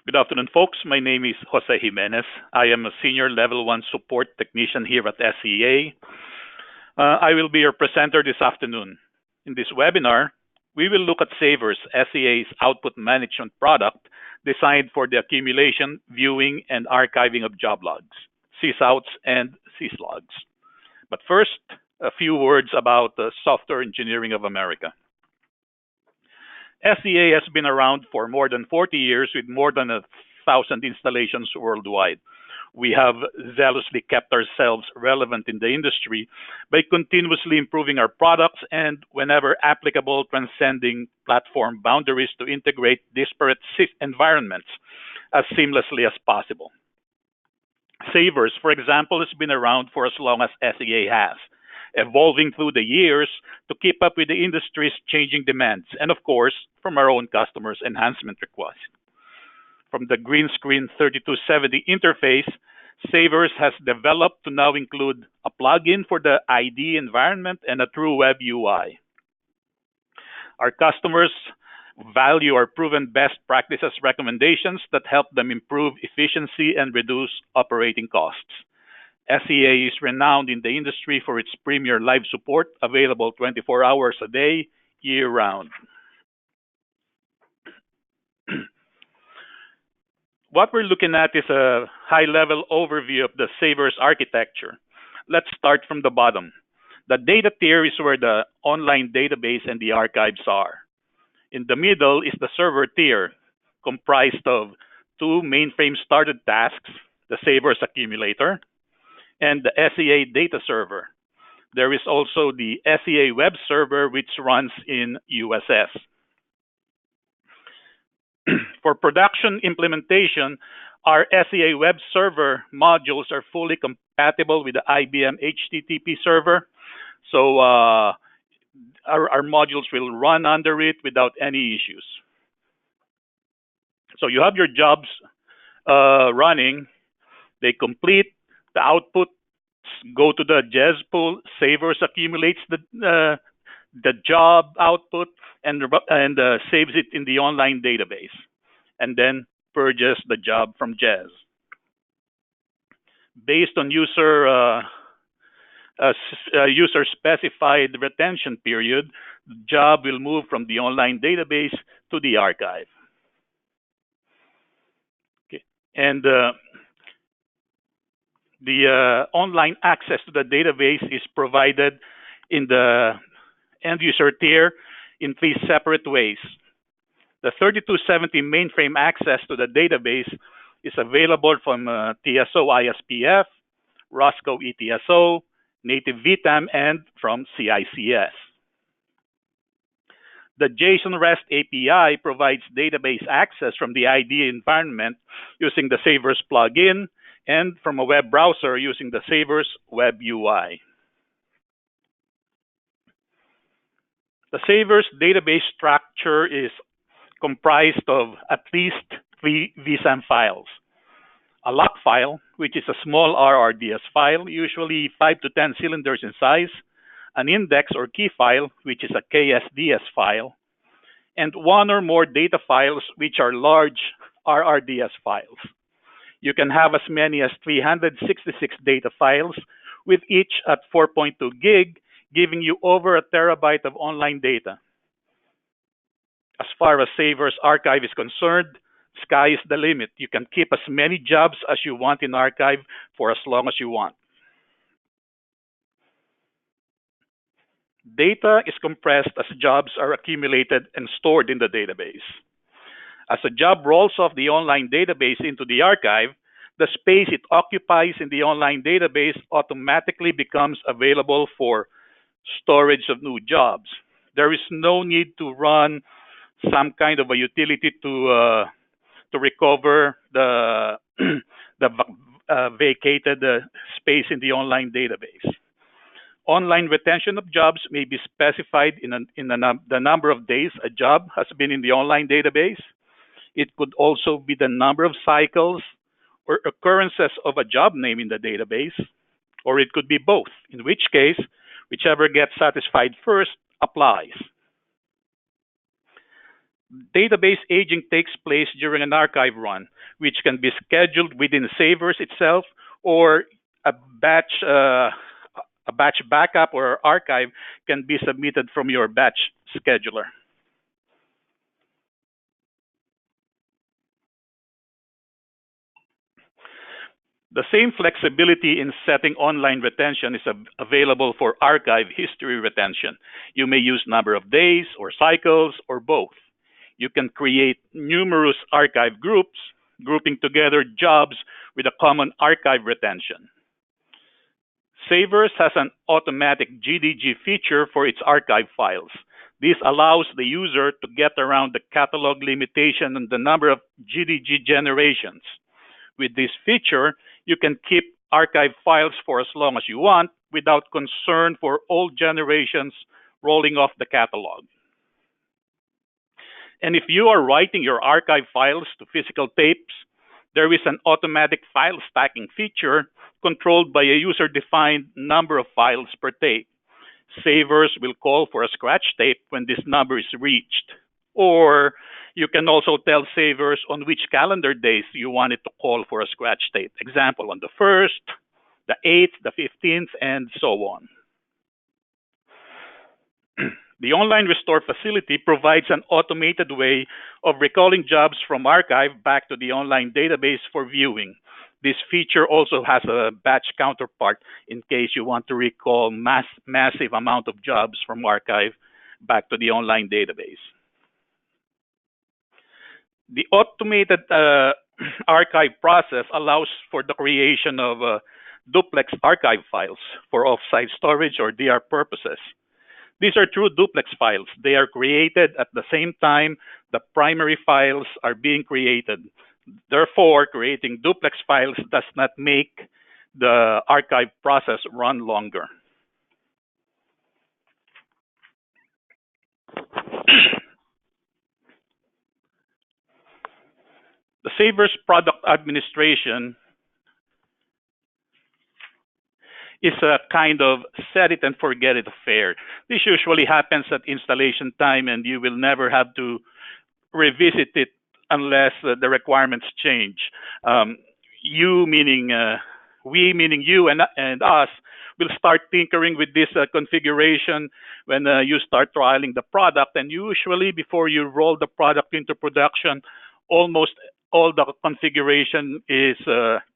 Good afternoon, folks. My name is Jose Jimenez. I am a senior level 1 support technician here at SEA. I will be your presenter this afternoon. In this webinar, we will look at Savers, SEA's output management product designed for the accumulation, viewing, and archiving of job logs, SYSOUTs, and SysLogs. But first, a few words about the Software Engineering of America. SEA has been around for more than 40 years with more than 1,000 installations worldwide. We have zealously kept ourselves relevant in the industry by continuously improving our products and, whenever applicable, transcending platform boundaries to integrate disparate environments as seamlessly as possible. Savers, for example, has been around for as long as SEA has, evolving through the years to keep up with the industry's changing demands, and of course, from our own customers' enhancement requests. From the green screen 3270 interface, Savers has developed to now include a plugin for the ID environment and a true web UI. Our customers value our proven best practices recommendations that help them improve efficiency and reduce operating costs. SEA is renowned in the industry for its premier live support, available 24 hours a day, year-round. What we're looking at is a high-level overview of the Savers architecture. Let's start from the bottom. The data tier is where the online database and the archives are. In the middle is the server tier, comprised of two mainframe-started tasks, the Savers accumulator, and the SEA data server. There is also the SEA web server, which runs in USS. For production implementation, our SEA web server modules are fully compatible with the IBM HTTP server. So our modules will run under it without any issues. So you have your jobs running. They complete. The outputs go to the JES pool. Savers accumulates the job output and saves it in the online database, and then purges the job from JES. Based on user specified retention period, the job will move from the online database to the archive. Okay. And the online access to the database is provided in the end user tier in 3 separate ways. The 3270 mainframe access to the database is available from TSO ISPF, Roscoe ETSO, Native VTAM, and from CICS. The JSON REST API provides database access from the ID environment using the Savers plugin and from a web browser using the Savers web UI. The Savers database structure is comprised of at least 3 VSAM files. A log file, which is a small RRDS file, usually 5 to 10 cylinders in size, an index or key file, which is a KSDS file, and 1 or more data files, which are large RRDS files. You can have as many as 366 data files, with each at 4.2 gig, giving you over a terabyte of online data. As far as Savers archive is concerned, sky is the limit. You can keep as many jobs as you want in archive for as long as you want. Data is compressed as jobs are accumulated and stored in the database. As a job rolls off the online database into the archive, the space it occupies in the online database automatically becomes available for storage of new jobs. There is no need to run some kind of a utility to recover the vacated space in the online database. Online retention of jobs may be specified in the number of days a job has been in the online database. It could also be the number of cycles or occurrences of a job name in the database, or it could be both, in which case, whichever gets satisfied first applies. Database aging takes place during an archive run, which can be scheduled within Savers itself, or a batch uh, a batch backup or archive can be submitted from your batch scheduler. The same flexibility in setting online retention is available for archive history retention. You may use number of days or cycles or both. You can create numerous archive groups, grouping together jobs with a common archive retention. Savers has an automatic GDG feature for its archive files. This allows the user to get around the catalog limitation on the number of GDG generations. With this feature, you can keep archive files for as long as you want without concern for old generations rolling off the catalog. And if you are writing your archive files to physical tapes, there is an automatic file stacking feature controlled by a user defined number of files per tape. Savers will call for a scratch tape when this number is reached. Or you can also tell Savers on which calendar days you want it to call for a scratch tape. Example, on the 1st, the 8th, the 15th, and so on. The online restore facility provides an automated way of recalling jobs from archive back to the online database for viewing. This feature also has a batch counterpart in case you want to recall massive amount of jobs from archive back to the online database. The automated archive process allows for the creation of duplex archive files for offsite storage or DR purposes. These are true duplex files. They are created at the same time the primary files are being created. Therefore, creating duplex files does not make the archive process run longer. The Savers product administration is a kind of set it and forget it affair. This usually happens at installation time, and you will never have to revisit it unless the requirements change. Um, you meaning we meaning you and us will start tinkering with this configuration when you start trialing the product, and usually before you roll the product into production, almost all the configuration is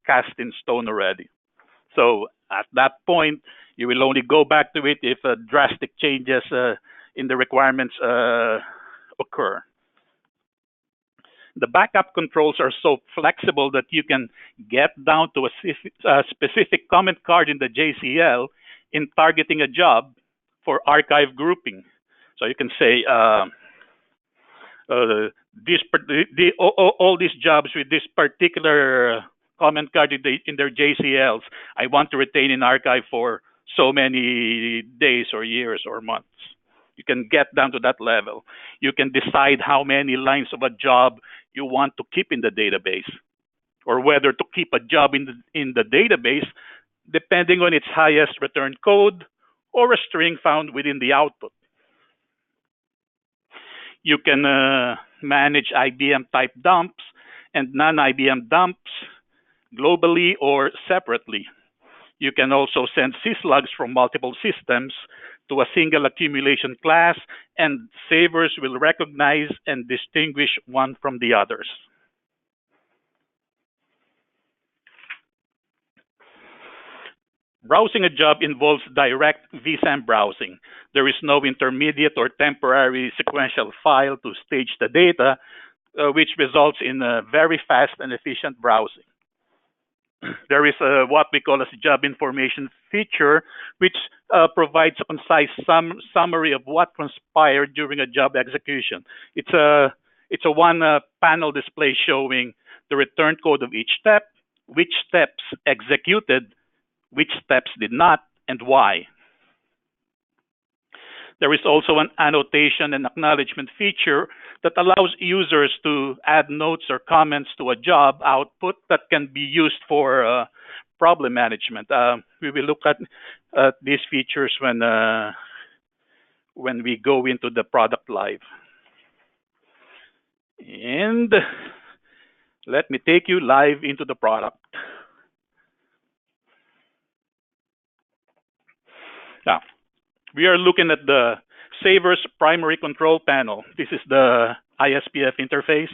cast in stone already. So at that point, you will only go back to it if drastic changes in the requirements occur. The backup controls are so flexible that you can get down to a specific comment card in the JCL in targeting a job for archive grouping. So you can say all these jobs with this particular comment card in their JCLs, I want to retain in archive for so many days or years or months. You can get down to that level. You can decide how many lines of a job you want to keep in the database, or whether to keep a job in the database depending on its highest return code or a string found within the output. You can manage IBM type dumps and non IBM dumps globally or separately. You can also send syslogs from multiple systems to a single accumulation class, and Savers will recognize and distinguish one from the others. Browsing a job involves direct vSAM browsing. There is no intermediate or temporary sequential file to stage the data, which results in a very fast and efficient browsing. There is what we call as job information feature, which provides a concise summary of what transpired during a job execution. It's a one panel display showing the return code of each step, which steps executed, which steps did not, and why. There is also an annotation and acknowledgement feature that allows users to add notes or comments to a job output that can be used for problem management. We will look at these features when we go into the product live. And let me take you live into the product. Now, we are looking at the Saver's primary control panel. This is the ISPF interface,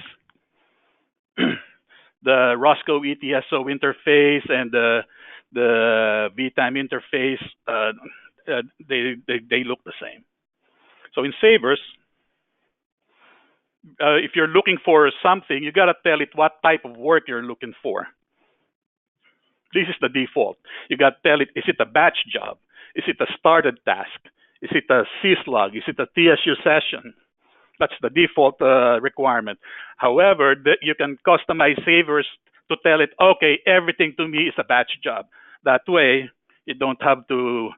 the Roscoe ETSO interface, and the VTime interface. They look the same. So in Savers, if you're looking for something, you gotta tell it what type of work you're looking for. This is the default. You gotta tell it, is it a batch job? Is it a started task? Is it a syslog? Is it a TSU session? That's the default requirement. However, you can customize Savers to tell it, okay, everything to me is a batch job. That way, you don't have to,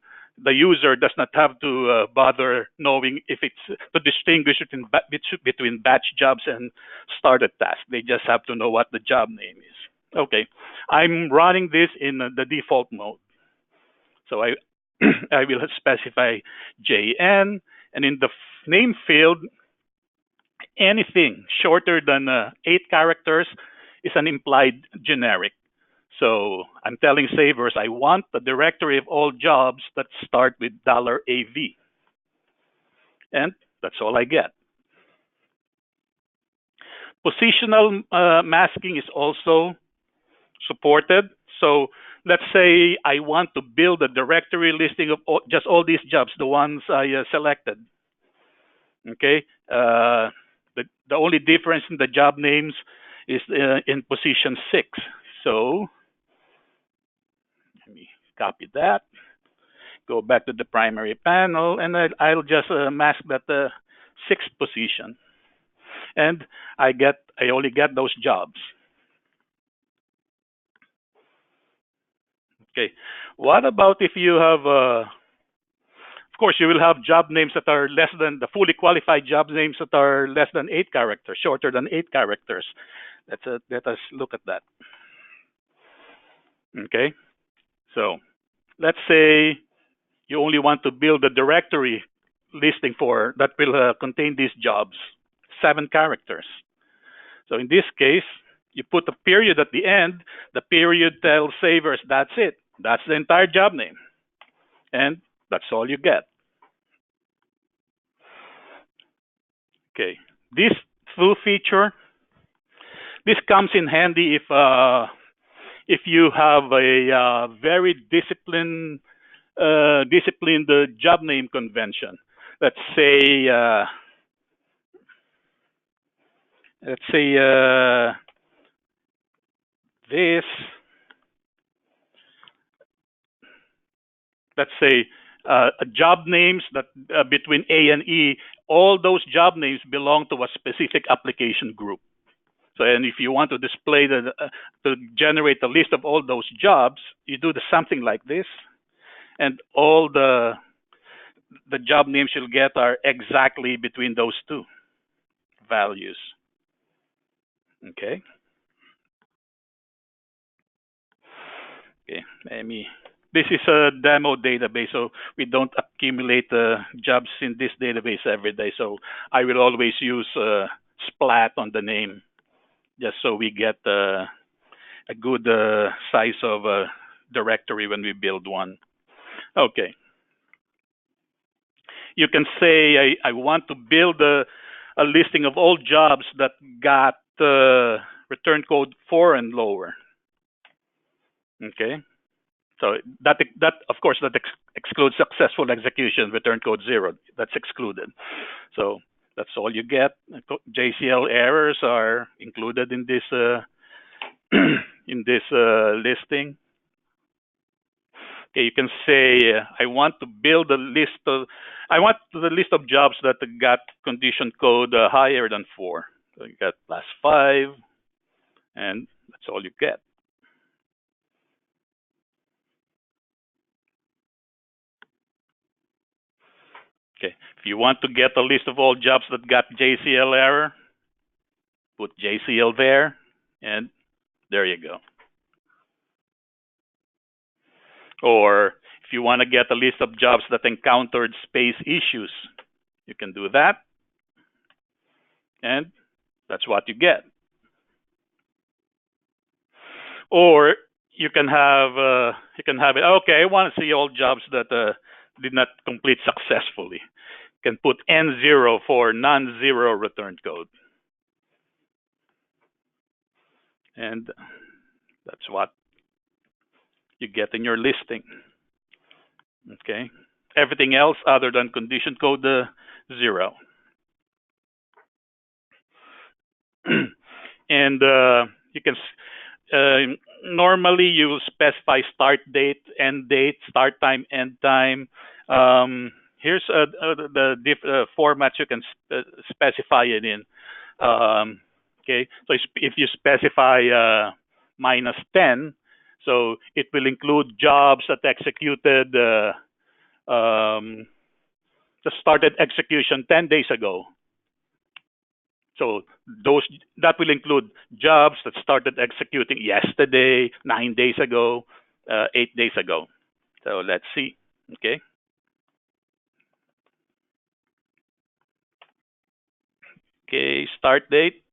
the user does not have to bother knowing if it's to distinguish between batch jobs and started tasks. They just have to know what the job name is. Okay, I'm running this in the default mode. So I I will specify JN, and in the name field, anything shorter than 8 characters is an implied generic. So I'm telling Savers I want the directory of all jobs that start with $AV. And that's all I get. Positional masking is also supported. So let's say I want to build a directory listing of just all these jobs, the ones I selected. Okay. The only difference in the job names is in position 6. So let me copy that. Go back to the primary panel, and I'll just mask that 6th position, and I only get those jobs. Okay. What about if you have, of course, you will have job names that are less than the fully qualified job names that are less than 8 characters, shorter than 8 characters. Let us look at that. Okay. So let's say you only want to build a directory listing for that will contain these jobs, 7 characters. So in this case, you put a period at the end. The period tells Savers that's it. That's the entire job name. And that's all you get. Okay. This through feature, this comes in handy if you have a very disciplined job name convention. Let's say this. Let's say job names that between A and E. All those job names belong to a specific application group. So, and if you want to display to generate a list of all those jobs, you do something like this, and all the job names you'll get are exactly between those two values. Okay. Okay. This is a demo database, so we don't accumulate jobs in this database every day. So I will always use splat on the name, just so we get a good size of directory when we build one. Okay. You can say I want to build a listing of all jobs that got return code 4 and lower. Okay. So that of course that excludes successful execution, return code 0. That's excluded. So that's all you get. JCL errors are included in this in this listing. Okay, you can say I want to build a list of jobs that got condition code higher than 4. So you got +5, and that's all you get. Okay, if you want to get a list of all jobs that got JCL error, put JCL there, and there you go. Or if you want to get a list of jobs that encountered space issues, you can do that. And That's what you get. Or you can have it. Okay, I want to see all jobs that did not complete successfully. You can put N0 for non-zero return code, and that's what you get in your listing. Okay, everything else other than condition code 0. And you can normally you will specify start date, end date, start time, end time. Here's the formats you can specify it in. Okay, so if you specify -10, so it will include jobs that executed just started execution 10 days ago. So those that will include jobs that started executing yesterday, 9 days ago, 8 days ago. So let's see. Okay. Okay. Start date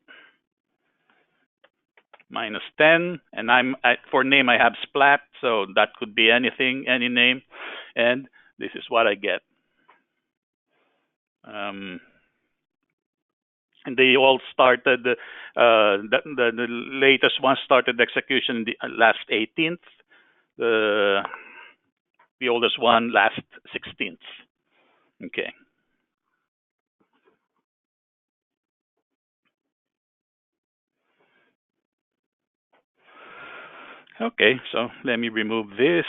-10, and for name I have Splat, so that could be anything, any name, and this is what I get. And they all started. The latest one started execution the last 18th. The the oldest one last 16th. Okay. Okay, so let me remove this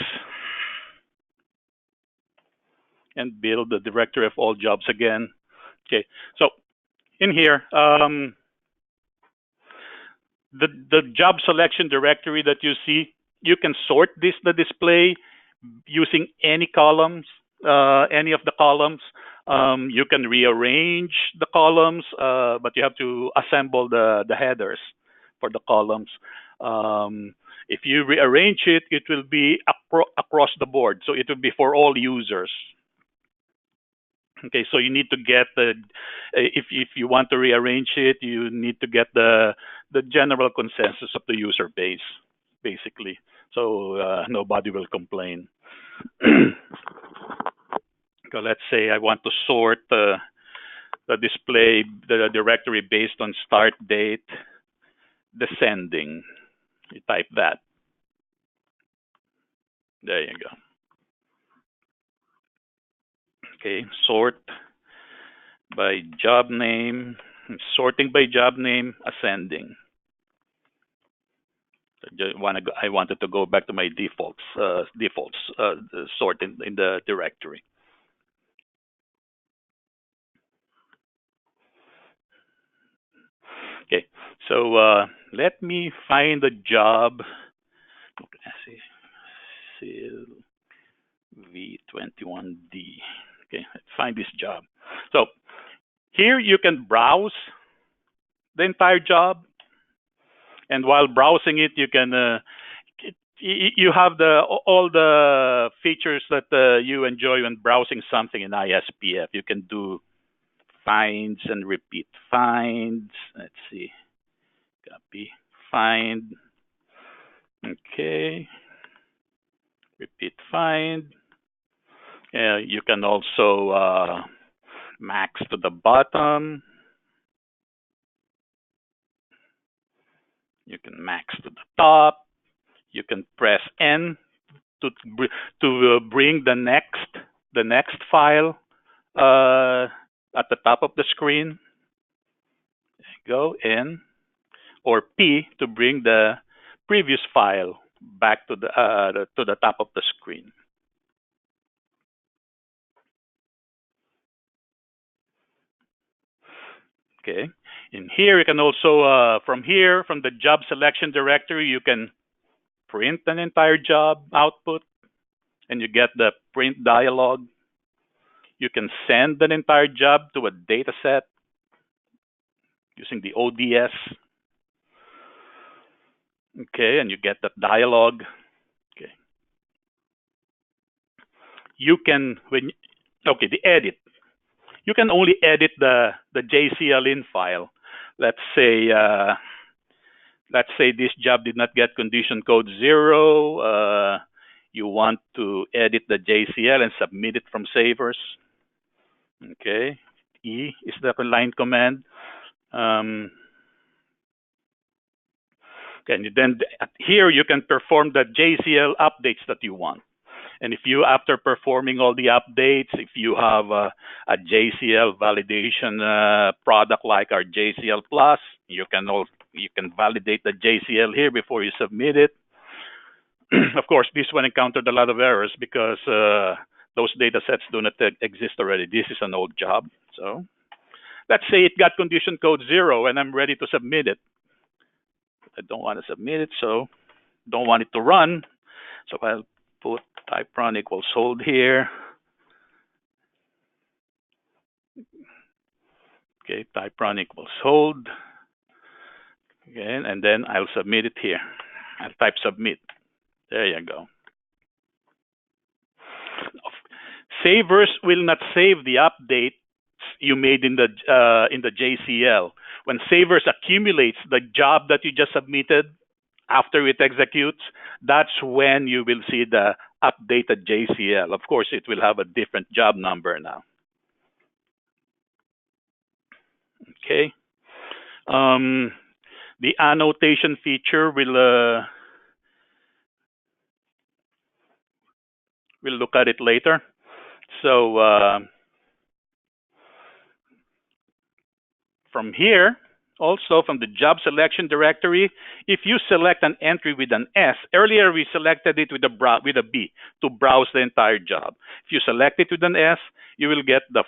and build the directory of all jobs again. Okay, so in here, the job selection directory that you see, you can sort the display using any columns, any of the columns. You can rearrange the columns, but you have to assemble the headers for the columns. If you rearrange it, it will be across the board. So it will be for all users. Okay, so you need to get if you want to rearrange it, you need to get the general consensus of the user base, basically. So nobody will complain. So let's say I want to sort the display, the directory based on start date, descending. You type that. There you go. Okay, sort by job name, sorting by job name, ascending. I wanted to go back to my defaults, sort in the directory. Okay, so let me find a job. Let's see, V21D. Okay, let's find this job. So here you can browse the entire job, and while browsing it, you can you have all the features that you enjoy when browsing something in ISPF. You can do finds and repeat finds. Let's see, copy find. Okay, repeat find. You can also max to the bottom. You can max to the top. You can press N to bring the next file at the top of the screen. Go N, or P to bring the previous file back to the top of the screen. Okay. In here, you can also from the job selection directory, you can print an entire job output, and you get the print dialog. You can send an entire job to a data set using the ODS. Okay, and you get that dialog. Okay. You can the edit. You can only edit the JCLin file, let's say uh, let's say this job did not get condition code 0. You want to edit the JCL and submit it from savers. Okay. E is the line command. Um, and then here you can perform the JCL updates that you want. And if you, after performing all the updates, if you have a JCL validation product like our JCL Plus, you can validate the JCL here before you submit it. Of course, this one encountered a lot of errors because those data sets do not exist already. This is an old job. So let's say it got condition code 0 and I'm ready to submit it. I don't want to submit it, so don't want it to run. So I'll put type run equals hold here. Okay, type run equals hold. Okay, and then I'll submit it here. I'll type submit. There you go. Savers will not save the updates you made in the JCL. When savers accumulates the job that you just submitted after it executes, that's when you will see the updated JCL. Of course, it will have a different job number now. Okay. The annotation feature will we'll look at it later. So from here, also from the job selection directory, if you select an entry with an S, earlier we selected it with a B to browse the entire job. If you select it with an S, you will get the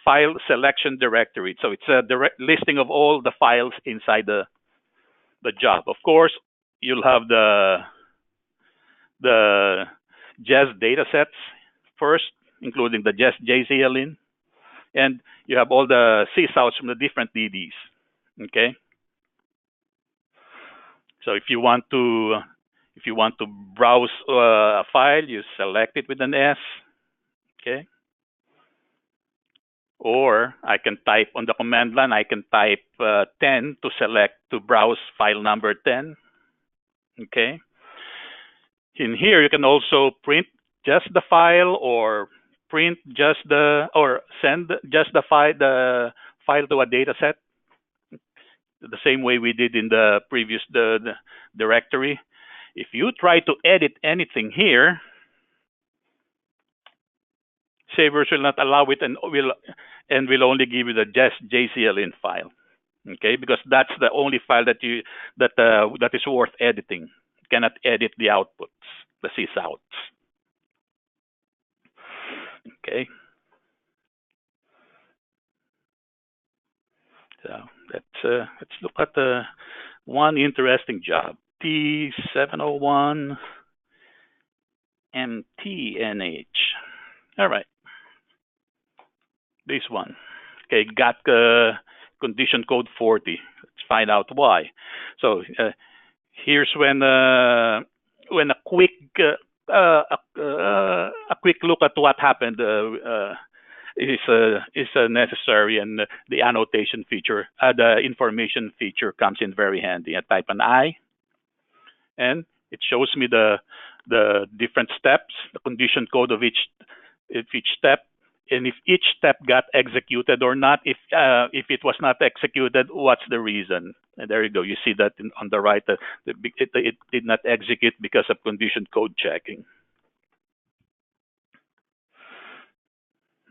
file selection directory. So it's a direct listing of all the files inside the job. Of course, you'll have the JES datasets first, including the JES JCL in, and you have all the SYSOUTs from the different DDs. Okay. So if you want to browse a file, you select it with an S. Okay. Or I can type on the command line. I can type 10 to browse file number 10. Okay. In here, you can also print just the file, or print just send just the file to a data set, the same way we did in the previous the directory. If you try to edit anything here, savers will not allow it and will only give you the JCL in file. Okay, because that's the only file that is worth editing. You cannot edit the outputs, the SYSOUTs. Okay. So let's look at one interesting job, T701 MTNH. All right, this one. Okay, got condition code 40. Let's find out why. So here's when a quick look at what happened is necessary, and the annotation feature, the information feature comes in very handy. I type an I, and it shows me the different steps, the condition code of each step, and if each step got executed or not. If it was not executed, what's the reason? And there you go. You see that on the right, it did not execute because of condition code checking.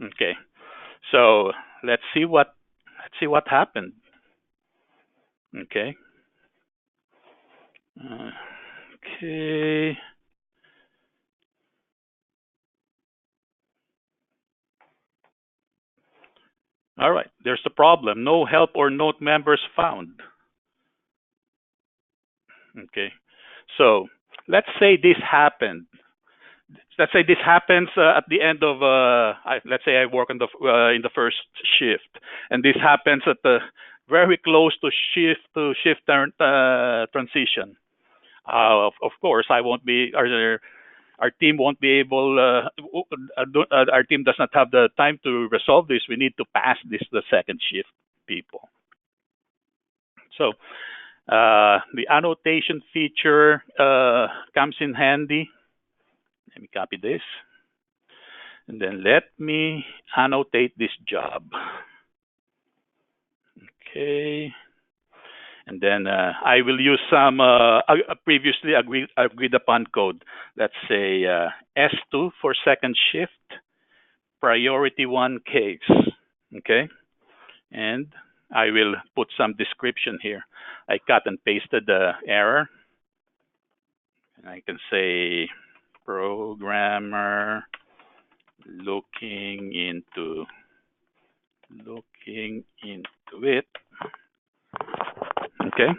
Okay, so let's see what happened. Okay. Okay. All right. There's a problem. No help or note members found. Okay. So let's say this happened. Let's say this happens at the end of let's say I work in the first shift, and this happens at the very close to shift transition. Of course, I won't be. Our team won't be able. Our team does not have the time to resolve this. We need to pass this to the second shift people. So the annotation feature comes in handy. Let me copy this. And then let me annotate this job. Okay. And then I will use some previously agreed upon code. Let's say S2 for second shift, priority 1 case. Okay. And I will put some description here. I cut and pasted the error. And I can say programmer looking into it. Okay.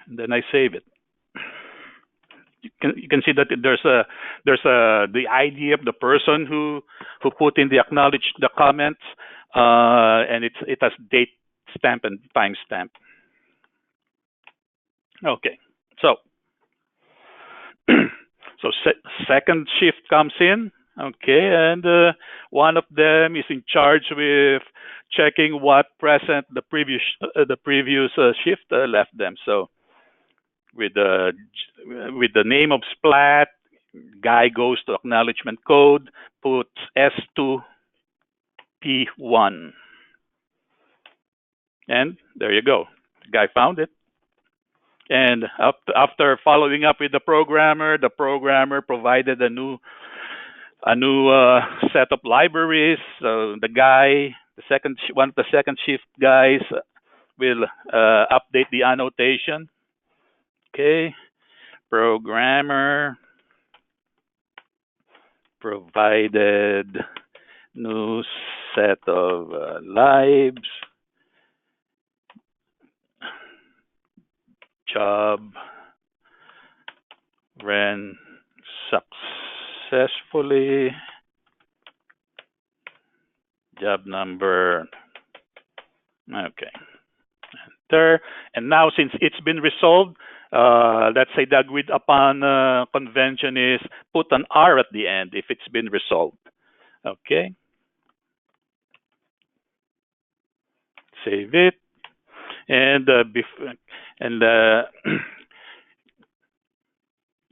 And then I save it. You can see that there's the ID of the person who put in the comments, and it has date stamp and time stamp. Okay. So second shift comes in. Okay, and one of them is in charge with checking what present the previous shift left them. So with the name of splat, guy goes to acknowledgement code, puts S2 P1, and there you go. The guy found it. And after following up with the programmer provided a new set of libraries. So the guy, one of the second shift guys, will update the annotation. Okay, programmer provided new set of libs. Job ran successfully. Job number. Okay. Enter. And now, since it's been resolved, let's say the agreed upon convention is put an R at the end if it's been resolved. Okay. Save it. And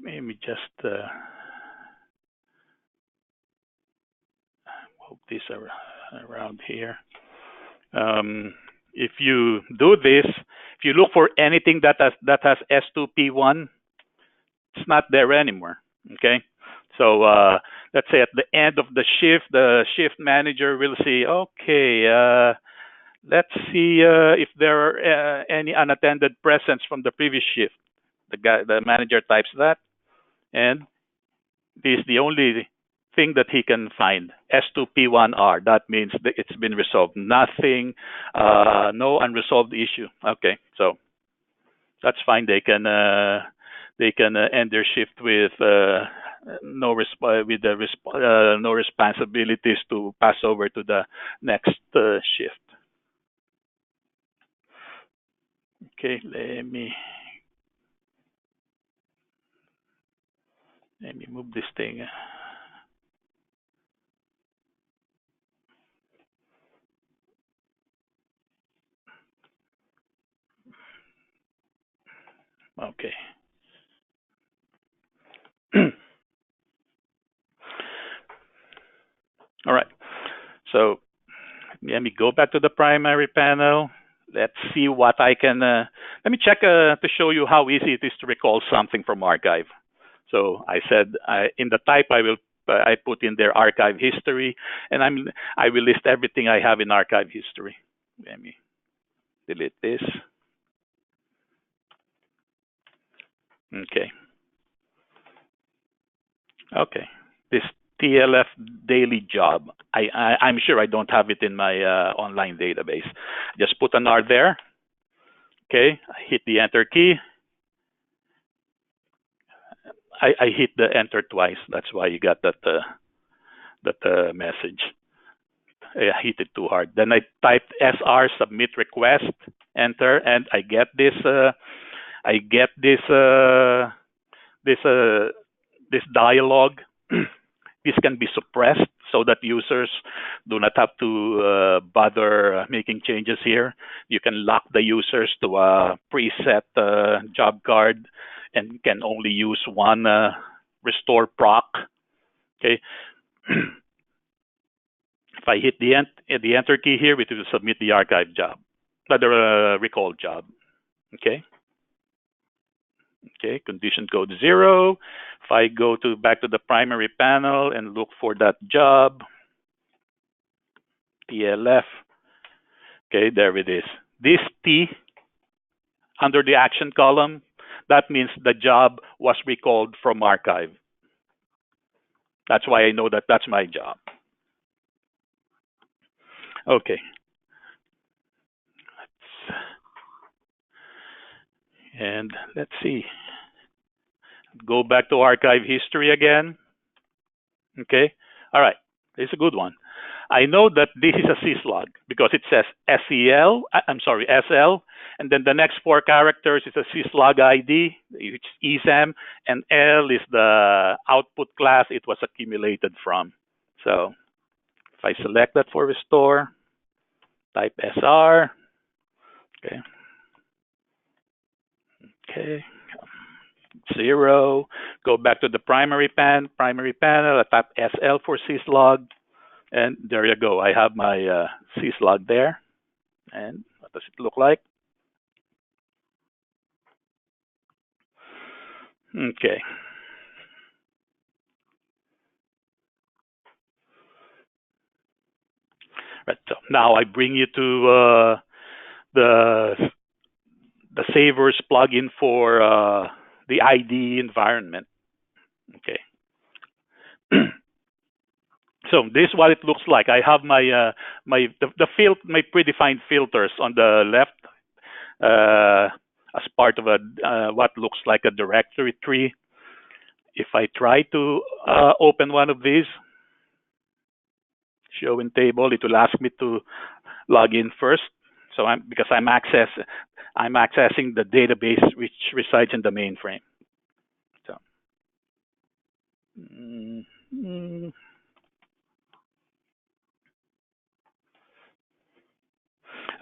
maybe just move this around here. If you do this, if you look for anything that has S2P1, it's not there anymore. Okay, so let's say at the end of the shift manager will see. Okay, let's see if there are any unattended presence from the previous shift. The manager types that, and this is the only thing that he can find, S2P1R. That means that it's been resolved. Nothing, no unresolved issue. Okay, so that's fine. They can end their shift with no responsibilities to pass over to the next shift. Okay, let me move this thing. Okay. All right. So let me go back to the primary panel. Let's see what I can. Let me check to show you how easy it is to recall something from archive. So I said in the type I put in their archive history, and I will list everything I have in archive history. Let me delete this. Okay. Okay. This TLF daily job. I'm sure I don't have it in my online database. Just put an R there. Okay. I hit the enter key. I hit the enter twice. That's why you got that message. I hit it too hard. Then I typed SR submit request, enter, and I get this this dialogue. this can be suppressed so that users do not have to bother making changes here. You can lock the users to a preset job card and can only use one restore proc. Okay. If I hit the enter key here, it will submit the archive job, the recall job. Okay. Okay, condition code 0. If I go back to the primary panel and look for that job, TLF, okay, there it is. This T under the action column, that means the job was recalled from archive. That's why I know that that's my job. Okay. And let's see. Go back to archive history again. Okay. All right. This is a good one. I know that this is a syslog because it says SL, and then the next 4 characters is a syslog ID, which is ESAM, and L is the output class it was accumulated from. So if I select that for restore, type SR, okay, okay, 0, go back to the primary panel, I type SL for syslog, and there you go. I have my syslog there. And what does it look like? Okay. Right. So now I bring you to the Savers plugin for the ID environment. Okay. So this is what it looks like. I have my my predefined filters on the left as part of a what looks like a directory tree. If I try to open one of these, show in table, it will ask me to log in first. So because I'm accessing the database which resides in the mainframe. So.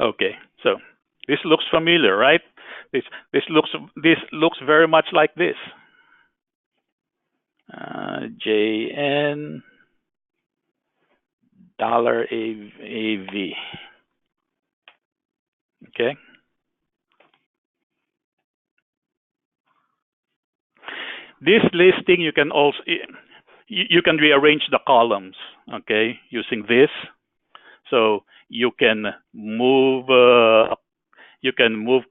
Okay, so this looks familiar, right? This looks very much like this. JN $AV. Okay. This listing you can also you can rearrange the columns. Okay, using this, so you can move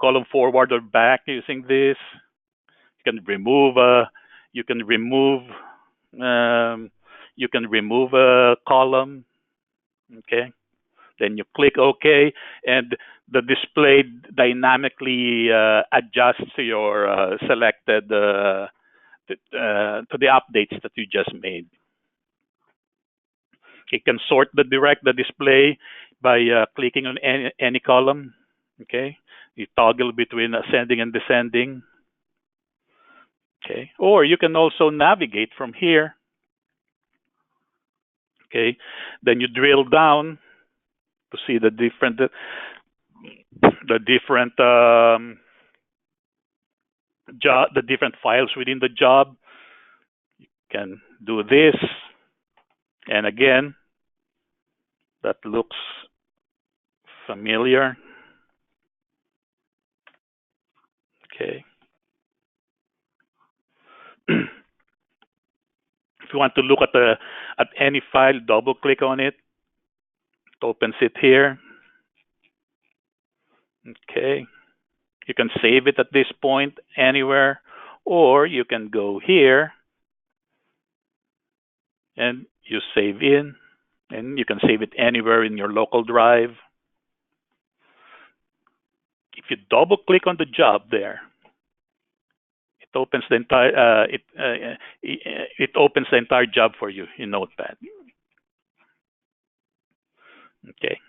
column forward or back using this. You can remove a column. Okay, then you click OK, and the display dynamically adjusts to your selected to the updates that you just made. It can sort the display by clicking on any column. Okay, you toggle between ascending and descending. Okay, or you can also navigate from here. Okay, then you drill down to see the different the different files within the job. You can do this, and again, that looks familiar. Okay. If you want to look at any file, double click on it. It opens it here. Okay. You can save it at this point anywhere, or you can go here and you save in, and you can save it anywhere in your local drive. If you double click on the job there, it opens the entire it opens the entire job for you in Notepad. Okay,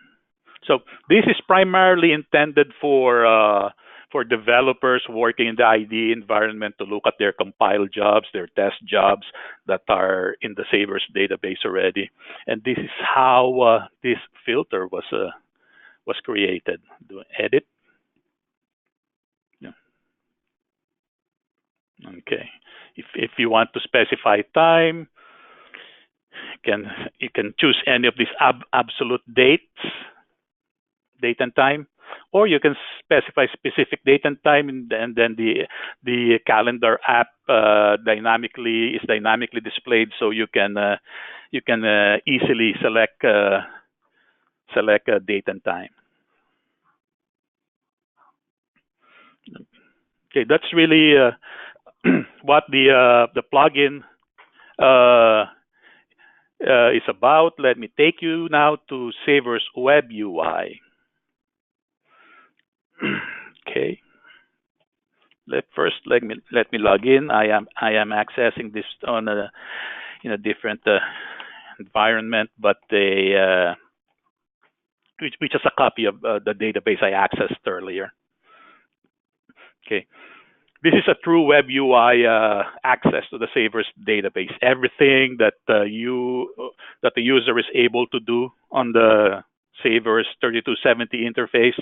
so this is primarily intended for for developers working in the IDE environment to look at their compile jobs, their test jobs that are in the Savers database already. And this is how this filter was created. Do edit. Yeah. Okay. If you want to specify time, can you can choose any of these absolute dates, date and time, or you can specify specific date and time, and then the calendar app dynamically is dynamically displayed, so you can easily select a date and time. Okay, that's really what the plugin uh, is about. Let me take you now to Saver's Web UI. Okay. Let me log in. I am accessing this on a in a different environment, but which is a copy of the database I accessed earlier. Okay. This is a true web UI access to the Savers database. Everything that that the user is able to do on the Savers 3270 interface,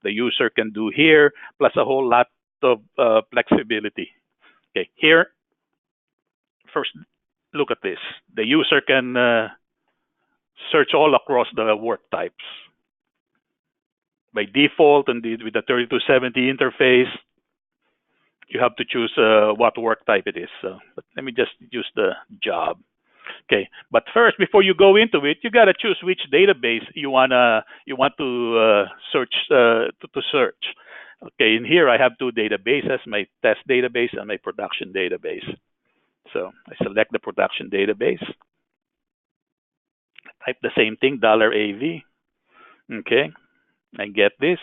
the user can do here, plus a whole lot of flexibility. Okay, here first look at this. The user can search all across the work types. By default, and with the 3270 interface, you have to choose what work type it is. So but let me just use the job. Okay, but first, before you go into it, you gotta choose which database you want to search to search. Okay, in here I have two databases: my test database and my production database. So I select the production database. Type the same thing, $AV. Okay, I get this.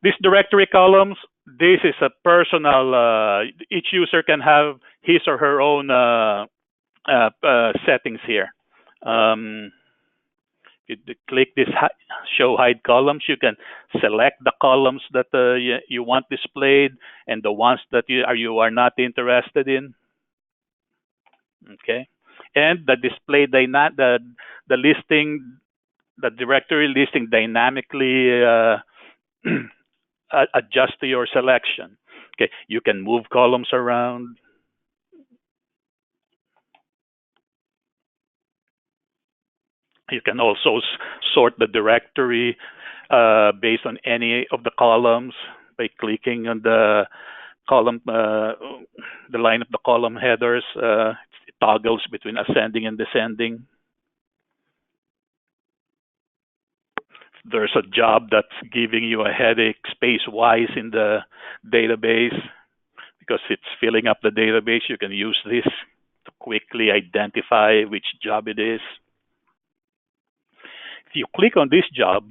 This directory columns, this is a personal, each user can have his or her own settings here. You click this show hide columns, you can select the columns that you want displayed and the ones that you are not interested in. Okay, and the display the listing, the directory listing dynamically adjust to your selection. Okay, you can move columns around. You can also sort the directory based on any of the columns by clicking on the column, the line of the column headers. It toggles between ascending and descending. There's a job that's giving you a headache space-wise in the database because it's filling up the database. You can use this to quickly identify which job it is. If you click on this job,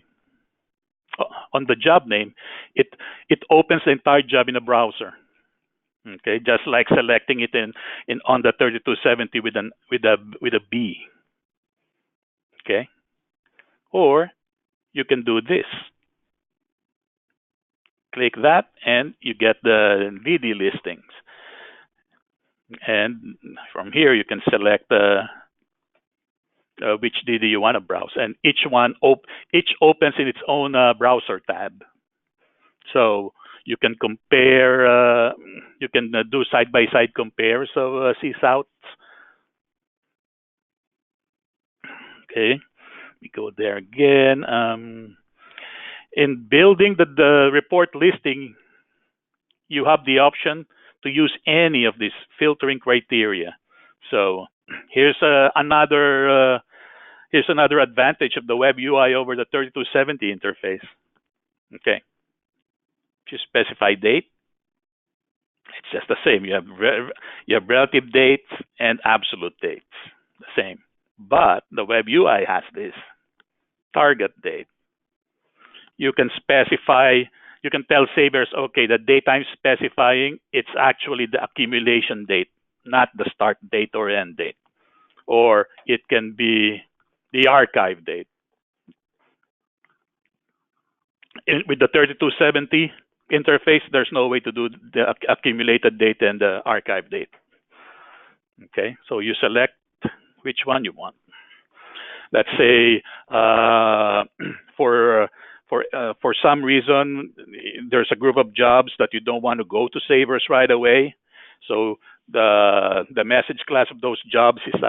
on the job name, it opens the entire job in a browser. Okay, just like selecting it in on the 3270 with a B. Okay, or you can do this. Click that, and you get the DD listings. And from here, you can select which DD you want to browse, and each opens in its own browser tab. So you can compare, you can do side-by-side compares of SYSOUT. Okay, we go there again. In building the report listing, you have the option to use any of these filtering criteria. So here's another advantage of the web UI over the 3270 interface. Okay, if you specify date, it's just the same. You have relative dates and absolute dates, the same. But the web UI has this target date. You can specify. You can tell Savers, okay, the date I'm specifying, it's actually the accumulation date, not the start date or end date. Or it can be the archive date. With the 3270, interface, there's no way to do the accumulated data and the archive data. Okay, so you select which one you want. Let's say for for some reason there's a group of jobs that you don't want to go to Savers right away, so the message class of those jobs is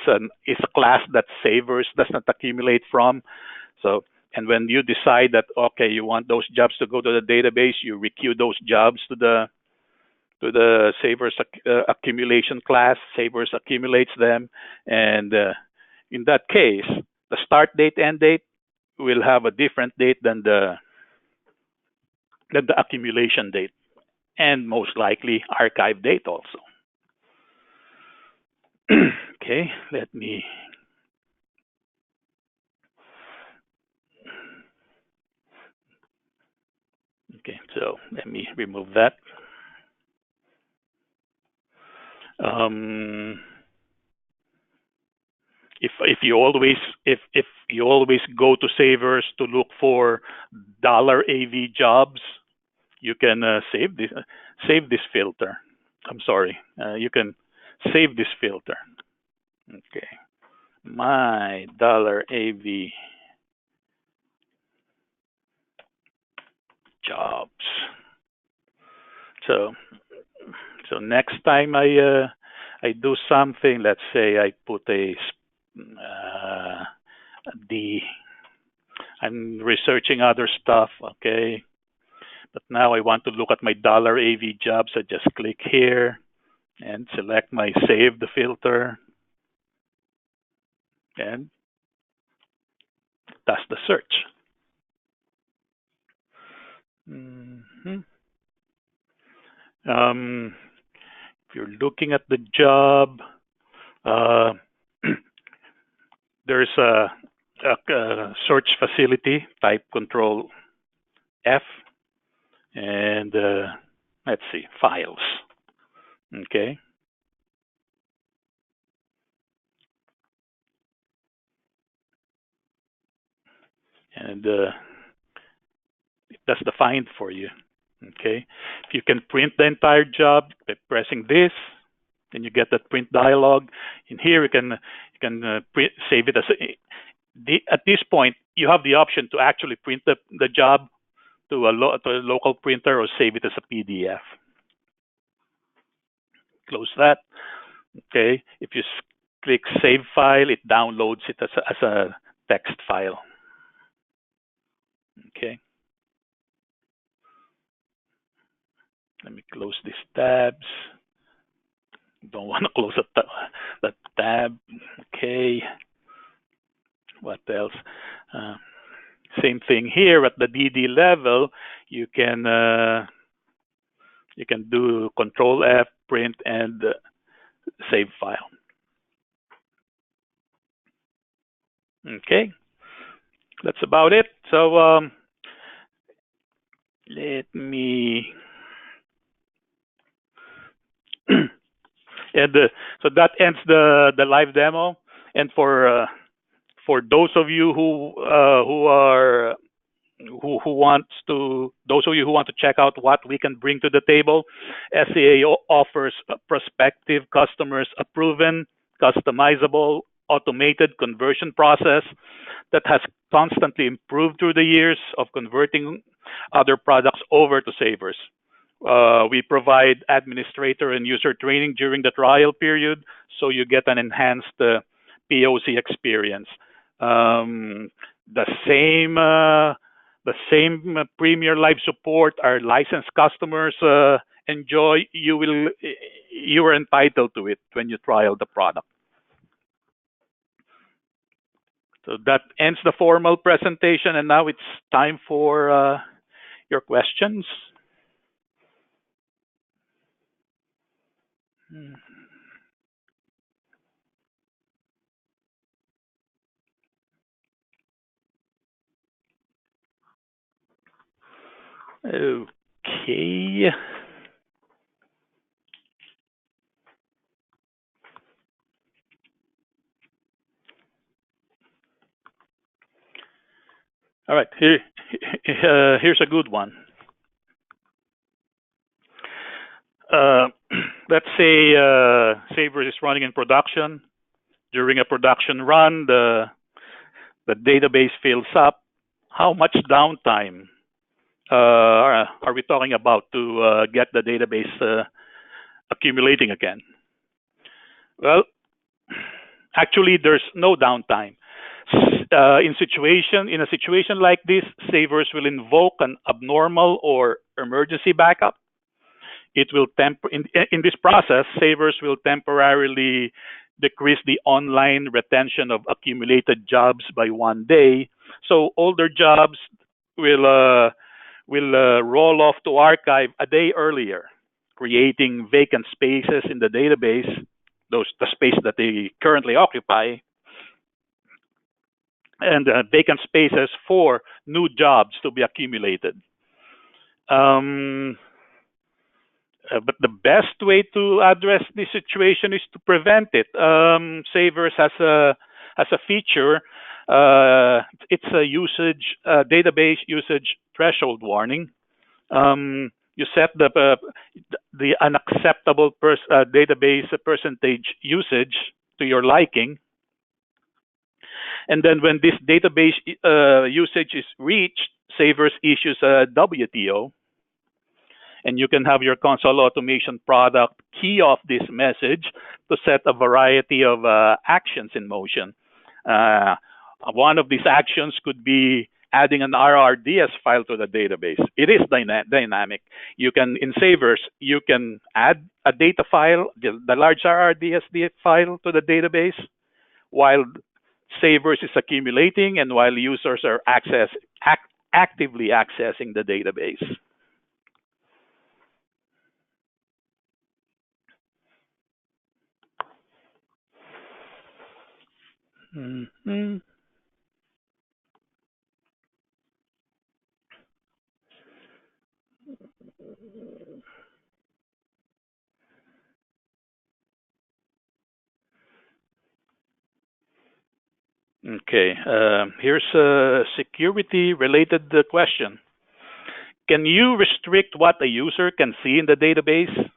a class that Savers does not accumulate from. So and when you decide that okay you want those jobs to go to the database, you requeue those jobs to the Savers accumulation class. Savers accumulates them, and in that case, the start date end date will have a different date than the accumulation date, and most likely archive date also. Okay, let me. Okay, so let me remove that. Um, if you always go to Savers to look for $AV jobs, you can save this filter. I'm sorry, you can save this filter. Okay, my $AV jobs. So next time I do something, let's say I put uh, D. I'm researching other stuff, okay, but now I want to look at my $AV jobs. I just click here and select my save the filter, and that's the search. Mm-hmm. If you're looking at the job, uh, there's a search facility, type Control F, and let's see, files. Okay, and it does the find for you. Okay, if you can print the entire job by pressing this, then you get that print dialog. In here, you can save it as at this point you have the option to actually print the job to to a local printer or save it as a PDF. Close that. Okay, if you click Save File, it downloads it as a text file. Okay, let me close these tabs. Don't want to close that tab. Okay, what else? Uh, Same thing here at the DD level. You can do Control F, print, and save file. Okay, that's about it. So let me. and so that ends the live demo. And for those of you who wants to those of you who want to check out what we can bring to the table, SCA offers prospective customers a proven, customizable, automated conversion process that has constantly improved through the years of converting other products over to Savers. We provide administrator and user training during the trial period, so you get an enhanced POC experience. Um, the same Premier Live support our licensed customers enjoy. You are entitled to it when you trial the product. So that ends the formal presentation, and now it's time for your questions. Okay. All right. Here's a good one. Uh, let's say Savers is running in production. During a production run, the database fills up. How much downtime are we talking about to get the database accumulating again? Well, actually, there's no downtime. In a situation like this, Savers will invoke an abnormal or emergency backup. It will in this process, Savers will temporarily decrease the online retention of accumulated jobs by 1 day. So older jobs will uh, will roll off to archive a day earlier, creating vacant spaces in the database, those the space that they currently occupy, and vacant spaces for new jobs to be accumulated. Um, but the best way to address this situation is to prevent it. Savers has a feature. It's a database usage threshold warning. You set the unacceptable database percentage usage to your liking, and then when this database usage is reached, Savers issues a WTO, and you can have your console automation product key off this message to set a variety of actions in motion. Uh, One of these actions could be adding an RRDS file to the database. It is dynamic. You can, in Savers, you can add a data file, the large RRDS file to the database while Savers is accumulating and while users are actively accessing the database. Mhm. Okay, here's a security related question. Can you restrict what a user can see in the database?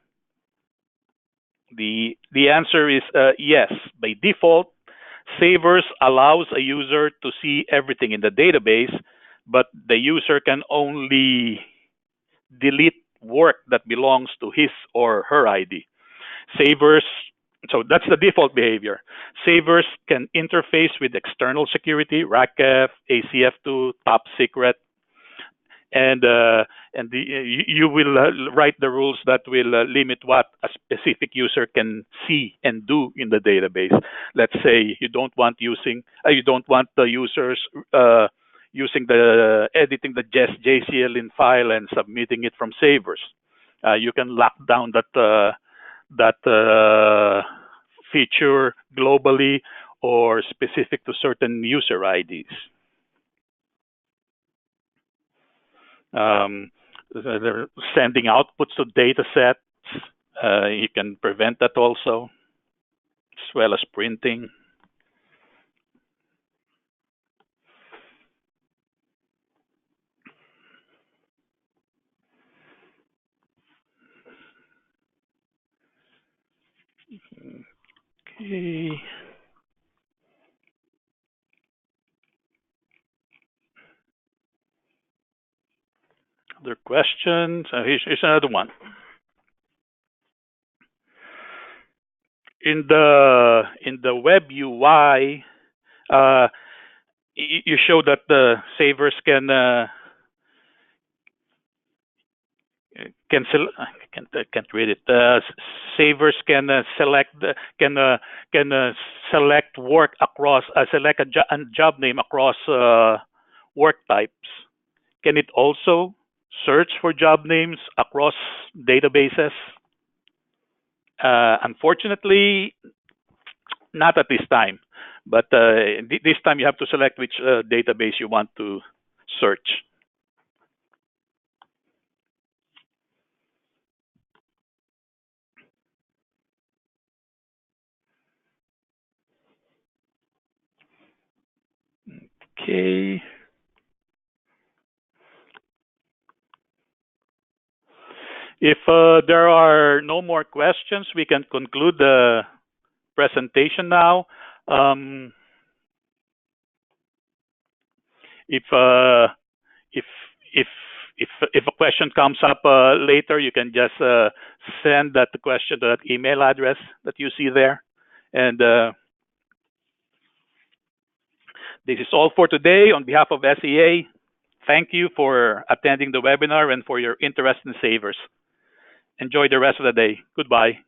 The answer is yes. By default, Savers allows a user to see everything in the database, but the user can only delete work that belongs to his or her ID. Savers, so that's the default behavior. Savers can interface with external security, RACF, ACF2, top secret, and you will write the rules that will limit what a specific user can see and do in the database. Let's say you don't want the users using the editing the JES JCL in file and submitting it from Savers. You can lock down that feature globally or specific to certain user IDs. Um, they're sending outputs to data sets. You can prevent that also, as well as printing. Okay. Other questions? Here's another one. In the web UI, uh, you show that the savers I can't read it. Savers can can uh, select work across select a job name across work types. Can it also search for job names across databases? Unfortunately, not at this time. But this time you have to select which database you want to search. Okay. If there are no more questions, we can conclude the presentation now. Um, if if if if a question comes up later, you can just send that question to that email address that you see there. And this is all for today. On behalf of SEA, thank you for attending the webinar and for your interest in Savers. Enjoy the rest of the day. Goodbye.